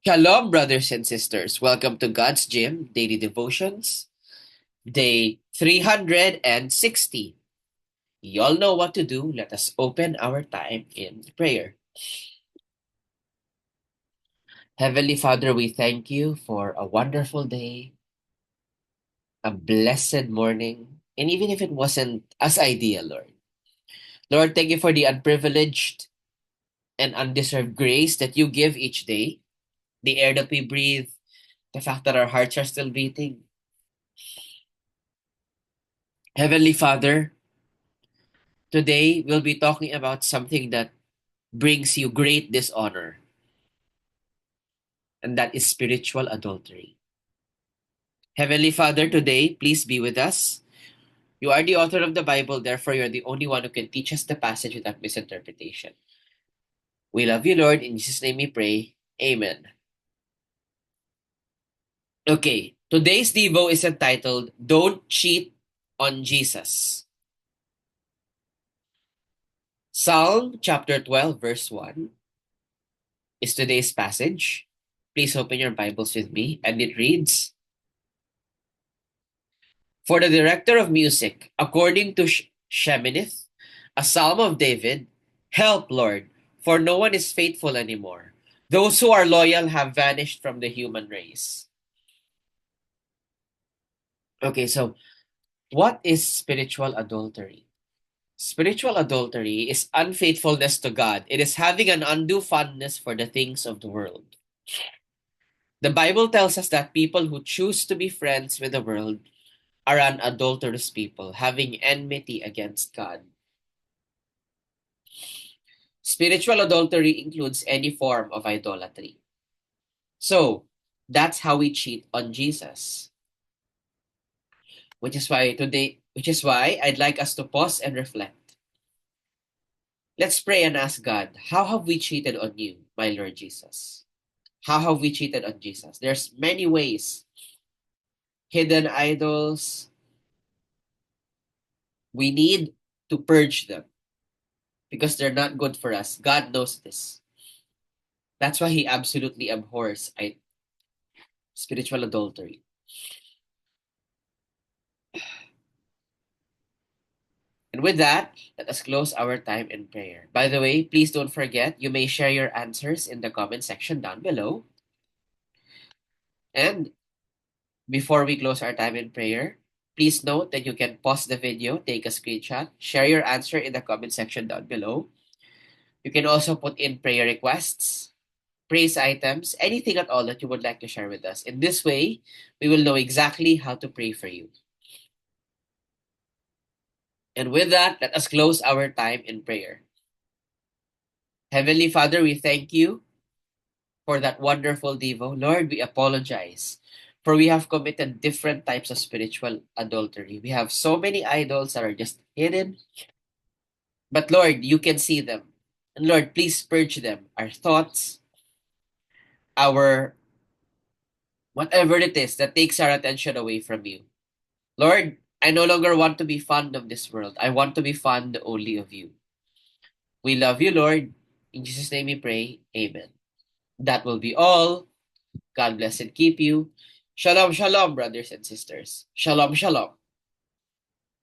Shalom, brothers and sisters. Welcome to God's Gym Daily Devotions, day 360. You all know what to do. Let us open our time in prayer. Heavenly Father, we thank you for a wonderful day, a blessed morning, and even if it wasn't as ideal, Lord. Lord, thank you for the unprivileged and undeserved grace that you give each day, the air that we breathe, the fact that our hearts are still beating. Heavenly Father, today we'll be talking about something that brings you great dishonor, and that is spiritual adultery. Heavenly Father, today, please be with us. You are the author of the Bible, therefore, you're the only one who can teach us the passage without misinterpretation. We love you, Lord. In Jesus' name we pray. Amen. Okay, today's Devo is entitled Don't Cheat on Jesus. Psalm chapter 12, verse 1 is today's passage. Please open your Bibles with me, and it reads, For the director of music, according to Sheminith, a psalm of David, help, Lord, for no one is faithful anymore. Those who are loyal have vanished from the human race. Okay, so what is spiritual adultery? Spiritual adultery is unfaithfulness to God. It is having an undue fondness for the things of the world. The Bible tells us that people who choose to be friends with the world are an adulterous people, having enmity against God. Spiritual adultery includes any form of idolatry. So, that's how we cheat on Jesus. Which is why I'd like us to pause and reflect. Let's pray and ask God, how have we cheated on you, my Lord Jesus? How have we cheated on Jesus? There's many ways. Hidden idols, we need to purge them because they're not good for us. God knows this. That's why he absolutely abhors spiritual adultery. And with that, let us close our time in prayer. By the way, please don't forget, you may share your answers in the comment section down below. And before we close our time in prayer, please note that you can pause the video, take a screenshot, share your answer in the comment section down below. You can also put in prayer requests, praise items, anything at all that you would like to share with us. In this way, we will know exactly how to pray for you. And with that, let us close our time in prayer. Heavenly Father, we thank you for that wonderful Devo. Lord, we apologize for we have committed different types of spiritual adultery. We have so many idols that are just hidden, but Lord, you can see them. And Lord, please purge them, our thoughts, our whatever it is that takes our attention away from you. Lord, I no longer want to be fond of this world. I want to be fond only of you. We love you, Lord. In Jesus' name we pray. Amen. That will be all. God bless and keep you. Shalom, shalom, brothers and sisters. Shalom, shalom.